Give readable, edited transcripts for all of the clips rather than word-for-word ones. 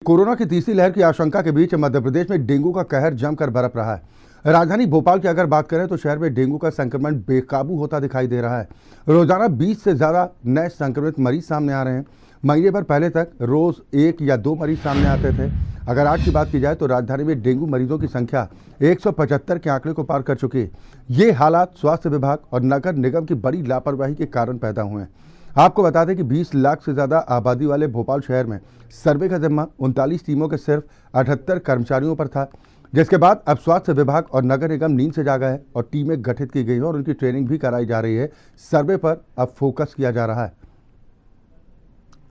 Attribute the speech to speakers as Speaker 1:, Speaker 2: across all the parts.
Speaker 1: Corona की तीसरी लहर की आशंका के बीच मध्य प्रदेश में डेंगू का कहर जमकर बरप रहा है। राजधानी भोपाल की अगर बात करें तो शहर में डेंगू का संक्रमण बेकाबू होता दिखाई दे रहा है। रोजाना 20 से ज्यादा नए संक्रमित मरीज सामने आ रहे हैं। महीने भर पहले तक रोज 1 या 2 मरीज सामने आते थे। अगर आज की बात की जाए तो राजधानी में डेंगू मरीजों की संख्या 175 के आंकड़े को पार कर चुकी है। ये हालात स्वास्थ्य विभाग और नगर निगम की बड़ी लापरवाही के कारण पैदा हुए हैं। आपको बता दें कि 20 लाख से ज्यादा आबादी वाले भोपाल शहर में सर्वे का जिम्मा 39 टीमों के सिर्फ 78 कर्मचारियों पर था, जिसके बाद अब स्वास्थ्य विभाग और नगर निगम नींद से जागा है और टीमें गठित की गई हैं और उनकी ट्रेनिंग भी कराई जा रही है। सर्वे पर अब फोकस किया जा रहा है,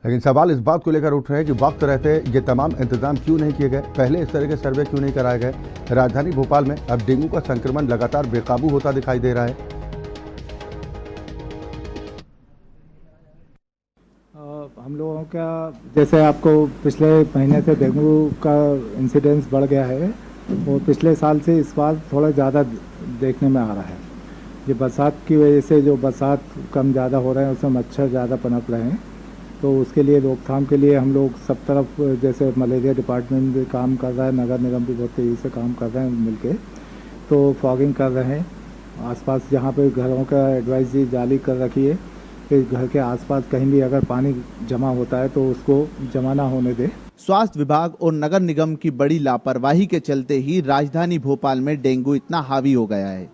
Speaker 1: लेकिन सवाल इस बात को लेकर उठ रहे हैं कि वक्त रहते ये तमाम इंतजाम क्यों नहीं किए गए, पहले इस तरह के सर्वे क्यों नहीं कराए गए। राजधानी भोपाल में अब डेंगू का संक्रमण लगातार बेकाबू होता दिखाई दे रहा है।
Speaker 2: हम लोगों का जैसे आपको पिछले महीने से डेंगू का इंसिडेंस बढ़ गया है और पिछले साल से इस बार थोड़ा ज़्यादा देखने में आ रहा है। ये बरसात की वजह से जो बरसात कम ज़्यादा हो रहे हैं उसमें मच्छर ज़्यादा पनप रहे हैं, तो उसके लिए रोकथाम के लिए हम लोग सब तरफ जैसे मलेरिया डिपार्टमेंट भी काम कर रहा है, नगर निगम भी बहुत तेज़ी से काम कर रहे हैं मिलके, तो फॉगिंग कर रहे हैं। आसपास जहाँ पे घरों का एडवाइजरी जारी कर रखी है कि घर के आसपास कहीं भी अगर पानी जमा होता है तो उसको जमा ना होने दे।
Speaker 3: स्वास्थ्य विभाग और नगर निगम की बड़ी लापरवाही के चलते ही राजधानी भोपाल में डेंगू इतना हावी हो गया है।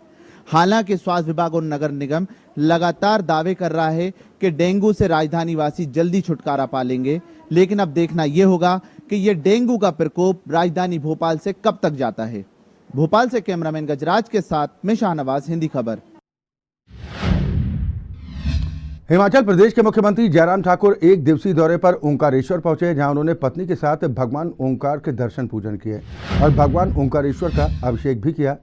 Speaker 3: हालांकि स्वास्थ्य विभाग और नगर निगम लगातार दावे कर रहा है कि डेंगू से राजधानी वासी जल्दी छुटकारा पा लेंगे, लेकिन अब देखना यह होगा कि यह डेंगू का प्रकोप राजधानी भोपाल से कब तक जाता है। भोपाल से कैमरामैन गजराज के साथ मैं शाहनवाज, हिंदी खबर।
Speaker 1: हिमाचल प्रदेश के मुख्यमंत्री जयराम ठाकुर एक दिवसीय दौरे पर ओंकारेश्वर पहुंचे, जहां उन्होंने पत्नी के साथ भगवान ओंकार के दर्शन पूजन किए और भगवान ओंकारेश्वर का अभिषेक भी किया।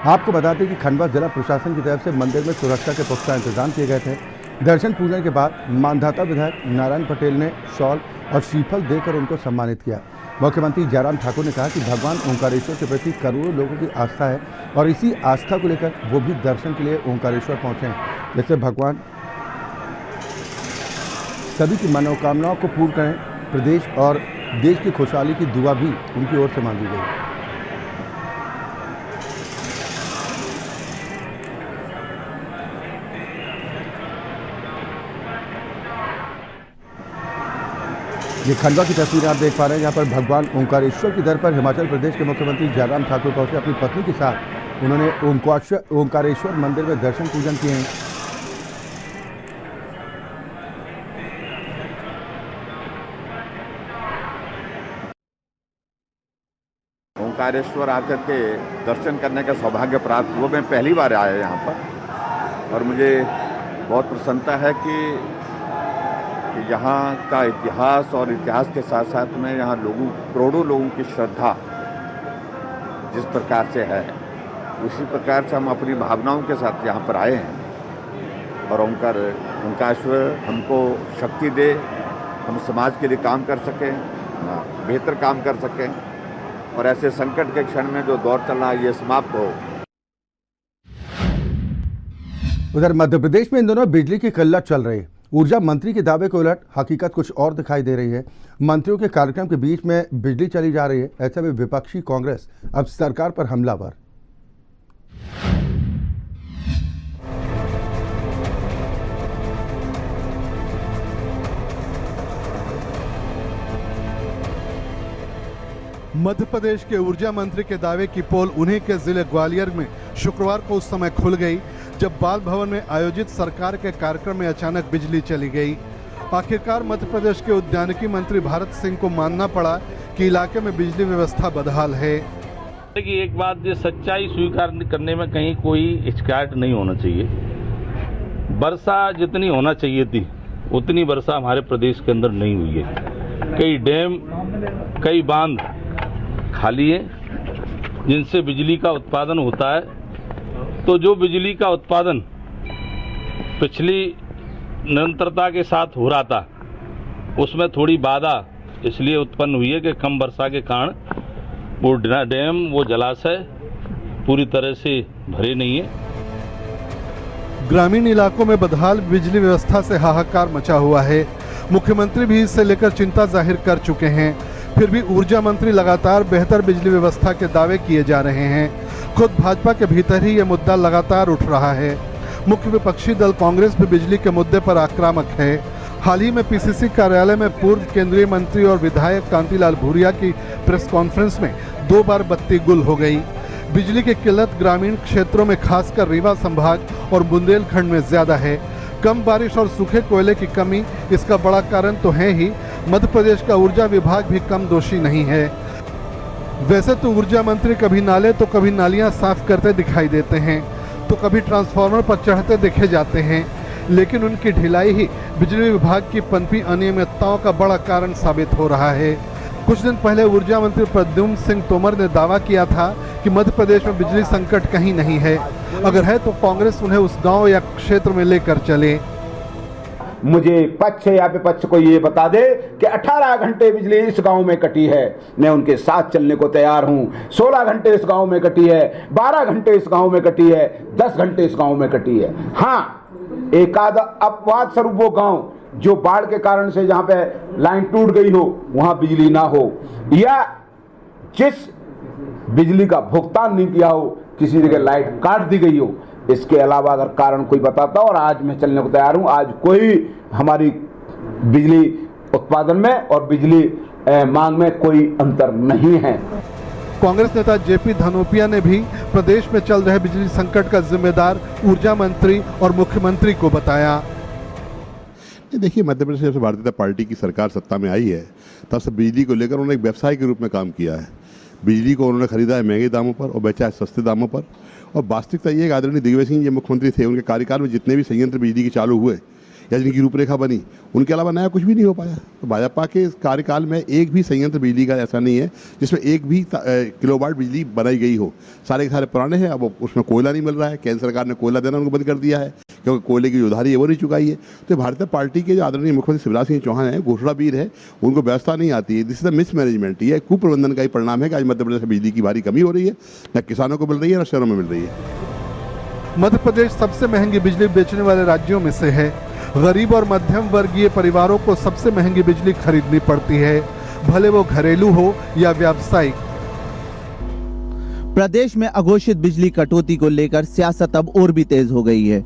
Speaker 1: आपको बता दें कि खंडवा जिला प्रशासन की तरफ से मंदिर में सुरक्षा के पुख्ता इंतजाम किए गए थे। दर्शन पूजन के बाद मांधाता विधायक नारायण पटेल ने शॉल और श्रीफल देकर उनको सम्मानित किया। मुख्यमंत्री जयराम ठाकुर ने कहा कि भगवान ओंकारेश्वर के प्रति करोड़ों लोगों की आस्था है और इसी आस्था को लेकर वो भी दर्शन के लिए ओंकारेश्वर पहुंचे हैं, जिससे भगवान सभी की मनोकामनाओं को पूर्ण करें। प्रदेश और देश की खुशहाली की दुआ भी उनकी ओर से मांगी गई। ये खंडवा की तस्वीर आप देख पा रहे हैं, जहां पर भगवान ओंकारेश्वर की दर पर हिमाचल प्रदेश के मुख्यमंत्री जयराम ठाकुर पहुंचे। अपनी पत्नी के साथ उन्होंने ओंकारेश्वर मंदिर में दर्शन पूजन किए हैं।
Speaker 4: ओंकारेश्वर आकर के दर्शन करने का सौभाग्य प्राप्त हुआ। मैं पहली बार आया यहाँ पर और मुझे बहुत प्रसन्नता है कि यहाँ का इतिहास और इतिहास के साथ साथ में यहाँ करोड़ों लोगों की श्रद्धा जिस प्रकार से है, उसी प्रकार से हम अपनी भावनाओं के साथ यहाँ पर आए हैं और ओंकारेश्वर हमको शक्ति दे, हम समाज के लिए काम कर सकें, बेहतर काम कर सकें और ऐसे संकट के क्षण में जो दौर चल रहा है ये समाप्त हो।
Speaker 1: उधर मध्य प्रदेश में इन दिनों बिजली की किल्लत चल रही है। ऊर्जा मंत्री के दावे के उलट हकीकत कुछ और दिखाई दे रही है। मंत्रियों के कार्यक्रम के बीच में बिजली चली जा रही है। ऐसे में विपक्षी कांग्रेस अब सरकार पर हमलावर।
Speaker 5: मध्य प्रदेश के ऊर्जा मंत्री के दावे की पोल उन्हीं के जिले ग्वालियर में शुक्रवार को उस समय खुल गई जब बाल भवन में आयोजित सरकार के कार्यक्रम में अचानक बिजली चली गई। आखिरकार मध्य प्रदेश के उद्यानिकी मंत्री भारत सिंह को मानना पड़ा कि इलाके में बिजली व्यवस्था बदहाल है।
Speaker 6: कि एक बात, ये सच्चाई स्वीकार करने में कहीं कोई हिचकिचाहट नहीं होना चाहिए। वर्षा जितनी होना चाहिए थी उतनी वर्षा हमारे प्रदेश के अंदर नहीं हुई है। कई डैम, कई बांध खाली है जिनसे बिजली का उत्पादन होता है। तो जो बिजली का उत्पादन पिछली निरंतरता के साथ हो रहा था उसमें थोड़ी बाधा इसलिए उत्पन्न हुई है कि कम वर्षा के कारण वो डैम, वो जलाशय पूरी तरह से भरे नहीं है।
Speaker 5: ग्रामीण इलाकों में बदहाल बिजली व्यवस्था से हाहाकार मचा हुआ है। मुख्यमंत्री भी इससे लेकर चिंता जाहिर कर चुके हैं। फिर भी ऊर्जा मंत्री लगातार बेहतर बिजली व्यवस्था के दावे किए जा रहे हैं। खुद भाजपा के भीतर ही यह मुद्दा लगातार उठ रहा है। मुख्य विपक्षी दल कांग्रेस भी बिजली के मुद्दे पर आक्रामक है। हाल ही में पीसीसी कार्यालय में पूर्व केंद्रीय मंत्री और विधायक कांतिलाल भूरिया की प्रेस कॉन्फ्रेंस में 2 बार बत्ती गुल हो गई। बिजली की किल्लत ग्रामीण क्षेत्रों में खासकर रीवा संभाग और बुंदेलखंड में ज्यादा है। कम बारिश और सूखे कोयले की कमी इसका बड़ा कारण तो है ही। मध्य प्रदेश का ऊर्जा विभाग भी कम दोषी नहीं है। वैसे तो ऊर्जा मंत्री कभी नाले तो कभी नालियां साफ करते दिखाई देते हैं, तो कभी ट्रांसफार्मर पर चढ़ते देखे जाते हैं, लेकिन उनकी ढिलाई ही बिजली विभाग की पनपी अनियमितताओं का बड़ा कारण साबित हो रहा है। कुछ दिन पहले ऊर्जा मंत्री प्रद्युम्न सिंह तोमर ने दावा किया था कि मध्य प्रदेश में बिजली संकट कहीं नहीं है, अगर है तो कांग्रेस उन्हें उस गांव या क्षेत्र में लेकर चले।
Speaker 7: मुझे पक्ष या विपक्ष को ये बता दे कि 18 घंटे बिजली इस गांव में कटी है, मैं उनके साथ चलने को तैयार हूं। 16 घंटे इस गांव में कटी है, 12 घंटे इस गांव में कटी है, 10 घंटे इस गांव में कटी है। हाँ, एक आध अपवाद स्वरूप वो गांव जो बाढ़ के कारण से जहां पे लाइन टूट गई हो वहां बिजली ना हो, या जिस बिजली का भुगतान नहीं किया हो, किसी जगह लाइट काट दी गई हो, इसके अलावा अगर कारण कोई बताता और आज मैं चलने को तैयार हूं। आज कोई हमारी बिजली उत्पादन में और बिजली मांग में कोई अंतर नहीं है।
Speaker 5: कांग्रेस नेता जेपी धनोपिया ने भी प्रदेश में चल रहे बिजली संकट का जिम्मेदार ऊर्जा मंत्री और मुख्यमंत्री को बताया।
Speaker 8: देखिए, मध्य प्रदेश जब से भारतीय जनता पार्टी की सरकार सत्ता में आई है तब से बिजली को लेकर उन्होंने एक व्यवसाय के रूप में काम किया है। बिजली को उन्होंने खरीदा है महंगे दामों पर और बेचा है सस्ते दामों पर। और वास्तविकता ये आदरणीय दिग्विजय सिंह जी मुख्यमंत्री थे, उनके कार्यकाल में जितने भी संयंत्र बिजली के चालू हुए या जिनकी रूपरेखा बनी, उनके अलावा नया कुछ भी नहीं हो पाया। तो भाजपा के कार्यकाल में एक भी संयंत्र बिजली का ऐसा नहीं है जिसमें एक भी किलोवाट बिजली बनाई गई हो। सारे के सारे पुराने हैं। अब उसमें कोयला नहीं मिल रहा है, केंद्र सरकार ने कोयला देना उनको बंद कर दिया है क्योंकि कोयले की जो उधारी है वो नहीं चुकाई है। तो भारतीय पार्टी के जो आदरणीय मुख्यमंत्री शिवराज सिंह चौहान हैं, घोषणावीर है, उनको व्यवस्था नहीं आती है। This is the mismanagement. ये कुप्रबंधन का ही परिणाम है कि आज मध्य प्रदेश में बिजली की भारी कमी हो रही है, न किसानों को मिल रही है न शहरों में मिल रही है।
Speaker 5: मध्य प्रदेश सबसे महंगी बिजली बेचने वाले राज्यों में से है। गरीब और मध्यम वर्गीय परिवारों को सबसे महंगी बिजली खरीदनी पड़ती है, भले वो घरेलू हो या व्यावसायिक।
Speaker 3: प्रदेश में अघोषित बिजली कटौती को लेकर सियासत अब और भी तेज हो गई है।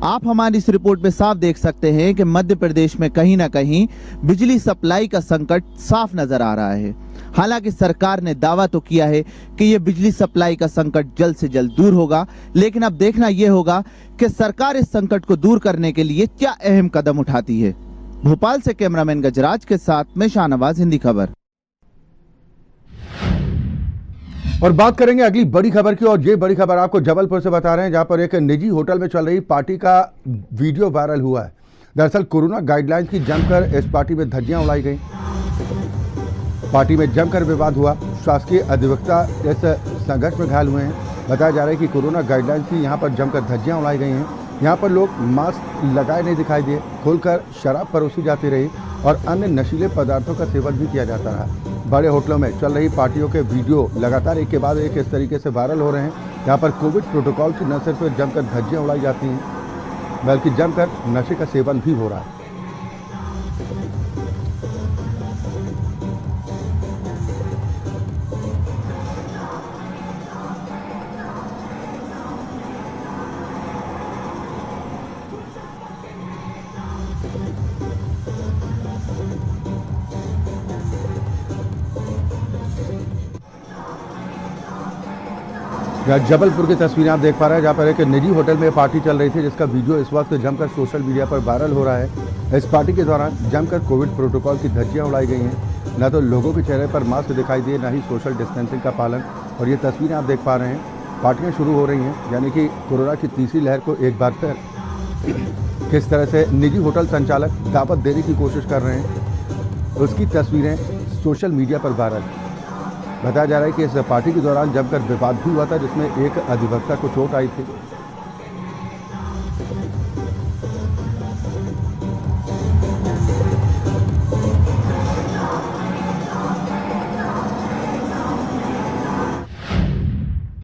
Speaker 3: आप हमारी इस रिपोर्ट में साफ देख सकते हैं कि मध्य प्रदेश में कहीं ना कहीं बिजली सप्लाई का संकट साफ नजर आ रहा है। हालांकि सरकार ने दावा तो किया है कि यह बिजली सप्लाई का संकट जल्द से जल्द दूर होगा, लेकिन अब देखना यह होगा कि सरकार इस संकट को दूर करने के लिए क्या अहम कदम उठाती है। भोपाल से कैमरामैन गजराज के साथ मैं शाहनवाज, हिंदी खबर।
Speaker 1: और बात करेंगे अगली बड़ी खबर की, और ये बड़ी खबर आपको जबलपुर से बता रहे हैं, जहां पर एक निजी होटल में चल रही पार्टी का वीडियो वायरल हुआ है। दरअसल कोरोना गाइडलाइंस की जमकर इस पार्टी में धज्जियां उड़ाई गई। पार्टी में जमकर विवाद हुआ। शासकीय अधिवक्ता इस संघर्ष में घायल हुए हैं। बताया जा रहा है कि कोरोना गाइडलाइंस की यहां पर जमकर धज्जियां उड़ाई गई हैं। यहां पर लोग मास्क लगाए नहीं दिखाई दिए, खोलकर शराब परोसी जाती रही और अन्य नशीले पदार्थों का सेवन भी किया जाता रहा। बड़े होटलों में चल रही पार्टियों के वीडियो लगातार एक के बाद एक इस तरीके से वायरल हो रहे हैं। यहाँ पर कोविड प्रोटोकॉल की न सिर्फ जमकर धज्जियां उड़ाई जाती हैं, बल्कि जमकर नशे का सेवन भी हो रहा है। जबलपुर की तस्वीरें आप देख पा रहे हैं, जहाँ पर एक निजी होटल में पार्टी चल रही थी, जिसका वीडियो इस वक्त जमकर सोशल मीडिया पर वायरल हो रहा है। इस पार्टी के दौरान जमकर कोविड प्रोटोकॉल की धज्जियां उड़ाई गई हैं। न तो लोगों के चेहरे पर मास्क दिखाई दिए, न ही सोशल डिस्टेंसिंग का पालन। और ये तस्वीरें आप देख पा रहे हैं, पार्टियाँ शुरू हो रही हैं, यानी कि कोरोना की तीसरी लहर को एक बार फिर किस तरह से निजी होटल संचालक दावत देने की कोशिश कर रहे हैं, उसकी तस्वीरें सोशल मीडिया पर वायरल। बताया जा रहा है कि इस पार्टी के दौरान जमकर विवाद भी हुआ था, जिसमें एक अधिवक्ता को चोट आई थी।